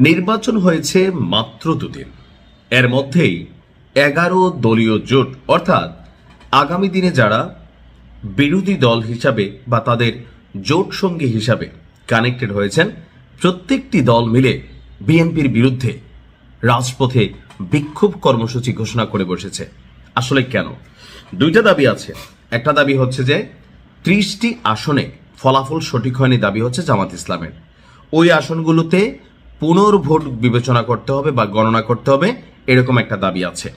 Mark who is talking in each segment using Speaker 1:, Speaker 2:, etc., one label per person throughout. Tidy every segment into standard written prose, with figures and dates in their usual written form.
Speaker 1: নির্বাচন হয়েছে মাত্র দুদিন, এর মধ্যেই 11 দলীয় জোট অর্থাৎ আগামী দিনে যারা বিরোধী দল হিসাবে বা তাদের জোট সঙ্গী হিসাবে কানেক্টেড হয়েছেন, প্রত্যেকটি দল মিলে বিএনপির বিরুদ্ধে রাজপথে বিক্ষোভ কর্মসূচি ঘোষণা করে বসেছে। আসলে কেন? দুইটা দাবি আছে। একটা দাবি হচ্ছে যে 30টি আসনে ফলাফল সঠিক হয়নি, দাবি হচ্ছে জামাত ইসলামের। ওই আসনগুলোতে পুনর্ভোট বিবেচনা করতে হবে বা গণনা করতে হবে, এরকম একটা দাবি আছে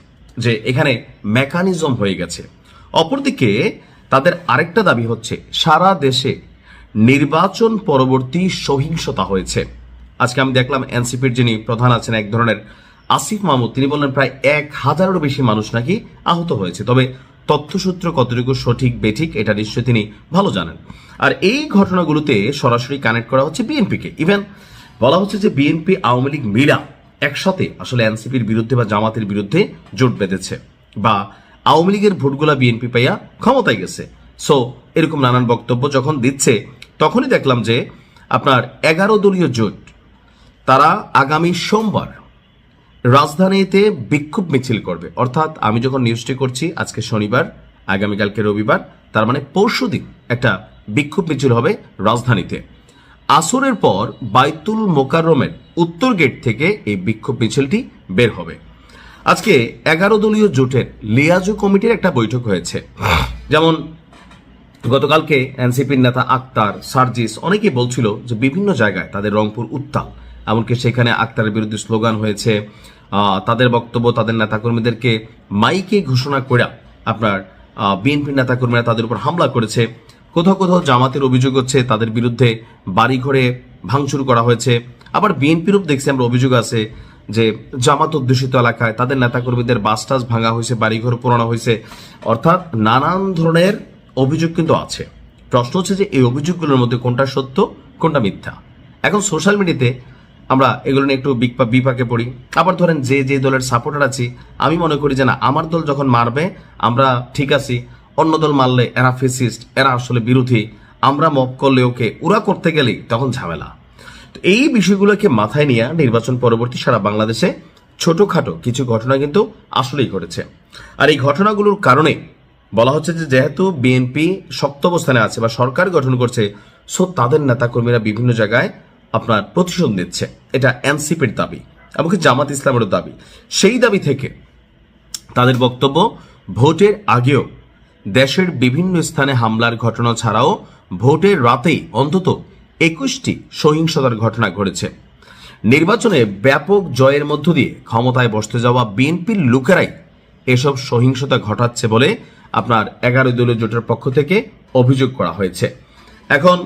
Speaker 1: যে এখানে মেকানিজম হয়ে গেছে। অপরদিকে তাদের আরেকটা দাবি হচ্ছে সারা দেশে নির্বাচন পরবর্তী সহিংসতা হয়েছে। আজকে আমি দেখলাম এনসিপির যিনি প্রধান আছেন এক ধরনের আসিফ মাহমুদ, তিনি বললেন প্রায় 1000-এরও বেশি মানুষ নাকি আহত হয়েছে। তবে তথ্যসূত্র কতটুকু সঠিক বেঠিক এটা নিশ্চয়ই তিনি ভালো জানেন। আর এই ঘটনাগুলোতে সরাসরি কানেক্ট করা হচ্ছে বিএনপিকে। ইভেন বলা হচ্ছে যে বিএনপি আওয়ামী লীগ মিলা একসাথে আসলে এনসিপির বিরুদ্ধে বা জামাতের বিরুদ্ধে জোট বেঁধেছে, বা আওয়ামী লীগের ভোটগুলা বিএনপি পাইয়া ক্ষমতায় গেছে। সো এরকম নানান বক্তব্য যখন দিচ্ছে, তখনই দেখলাম যে আপনার 11 দলীয় জোট তারা আগামী সোমবার রাজধানীতে বিক্ষোভ মিছিল করবে। অর্থাৎ আমি যখন নিউজটি করছি আজকে শনিবার, আগামীকালকে রবিবার, তার মানে পরশুদিন একটা বিক্ষোভ মিছিল হবে রাজধানীতে। আসরের পর বাইতুল মোকাররমের উত্তর গেট থেকে এই বিক্ষোভ মিছিলটি বের হবে। আজকে 11 দলীয় জোটের লিয়াজু কমিটির একটা বৈঠক হয়েছে। যেমন গতকালকে এনসিপির নেতা আক্তার, সার্জিস অনেকেই বলছিল যে বিভিন্ন জায়গায় তাদের রংপুর উত্তাল, এমনকি সেখানে আক্তারের বিরুদ্ধে স্লোগান হয়েছে। তাদের বক্তব্য, তাদের নেতাকর্মীদেরকে মাইকে ঘোষণা করে আপনার বিএনপির নেতাকর্মীরা তাদের উপর হামলা করেছে। কোথাও কোথাও জামাতের অভিযোগ হচ্ছে তাদের বিরুদ্ধে বাড়িঘরে ভাঙচুর করা হয়েছে। আবার বিএনপিরও দেখছি আমরা অভিযোগ আছে যে জামাত অধ্যুষিত এলাকায় তাদের নেতাকর্মীদের বাস টাস ভাঙা হয়েছে, বাড়িঘর পোড়ানো হয়েছে। অর্থাৎ নানান ধরনের অভিযোগ কিন্তু আছে। প্রশ্ন হচ্ছে যে এই অভিযোগগুলোর মধ্যে কোনটা সত্য কোনটা মিথ্যা। এখন সোশ্যাল মিডিয়াতে আমরা এগুলো নিয়ে একটু বিপাকে পড়ি। আবার ধরেন যে যে দলের সাপোর্টার আছি, আমি মনে করি যে না, আমার দল যখন মারবে আমরা ঠিক আছি, অন্য দল মারলে এরা ফেসিস্ট, এরা আসলে বিরোধী, আমরা মব করলে ওকে, ওরা করতে গেলেই তখন ঝামেলা। তো এই বিষয়গুলোকে মাথায় নিয়ে নির্বাচন পরবর্তী সারা বাংলাদেশে ছোটখাটো কিছু ঘটনা কিন্তু আসলেই ঘটেছে। আর এই ঘটনাগুলোর কারণে বলা হচ্ছে যে যেহেতু বিএনপি শক্ত অবস্থানে আছে বা সরকার গঠন করছে, সো তাদের নেতাকর্মীরা বিভিন্ন জায়গায় আপনার প্রতিশোধ নিচ্ছে। এটা এনসিপির দাবি, এমনকি জামাত ইসলামেরও দাবি। সেই দাবি থেকে তাদের বক্তব্য, ভোটের আগেও দেশের বিভিন্ন স্থানে হামলার ঘটনা ছাড়াও ভোটের রাতেই অন্তত 21টি সহিংসতার ঘটনা ঘটেছে। নির্বাচনে ব্যাপক জয়ের মধ্য দিয়ে ক্ষমতায় বসতে যাওয়া বিএনপির লোকেরাই এসব সহিংসতা ঘটাচ্ছে বলে আপনার 11 দলীয় জোটের পক্ষ থেকে অভিযোগ করা হয়েছে। এখন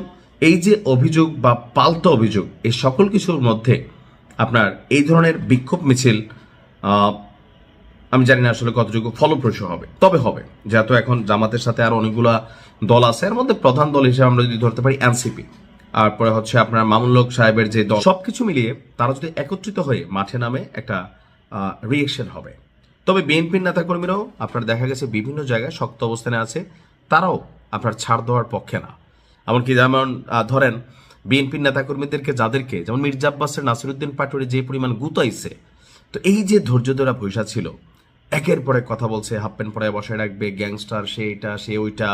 Speaker 1: এই যে অভিযোগ বা পাল্টা অভিযোগ, এই সকল কিছুর মধ্যে আপনার এই ধরনের বিক্ষোভ মিছিল আমি জানি না আসলে কতটুকু ফলপ্রসূ হবে, তবে হবে। যেহেতু এখন জামাতের সাথে আরো অনেকগুলা দল আছে, এর মধ্যে প্রধান দল হিসেবে আমরা যদি ধরতে পারি এনসিপি, আর পরে হচ্ছে আপনার মামুনুল হক সাহেবের যে দল, সবকিছু মিলিয়ে তারা যদি একত্রিত হয়ে মাঠে নামে একটা রিয়েকশন হবে। তবে বিএনপির নেতাকর্মীরাও আপনার দেখা গেছে বিভিন্ন জায়গায় শক্ত অবস্থানে আছে, তারাও আপনার ছাড় দেওয়ার পক্ষে না। এমনকি যেমন ধরেন বিএনপির নেতাকর্মীদেরকে যাদেরকে, যেমন মির্জা আব্বাসের নাসিরউদ্দিন পাটোয়ারি যে পরিমাণ গুতাইছে, তো এই যে ধৈর্য ধরা পয়সা ছিল, একের পরে কথা বলছে, হাফ প্যান্ট পরে বসায় রাখবে, গ্যাংস্টার, সে এটা সে ওইটা,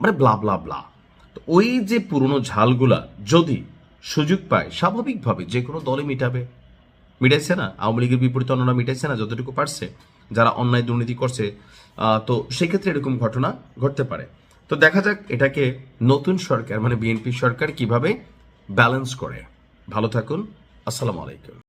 Speaker 1: মানে ব্লা ব্লা ব্লা। তো ওই যে পুরনো ঝালগুলা যদি সুযোগ পায়, স্বাভাবিকভাবে যে কোনো দলে মিটাইছে না, আওয়ামী লীগের বিপরীতে অন্যরা মিটাইছে না যতটুকু পারছে, যারা অন্যায় দুর্নীতি করছে। তো সেক্ষেত্রে এরকম ঘটনা ঘটতে পারে। তো দেখা যাক এটাকে নতুন সরকার মানে বিএনপি সরকার কিভাবে ব্যালেন্স করে। ভালো থাকুন, আসসালামু আলাইকুম।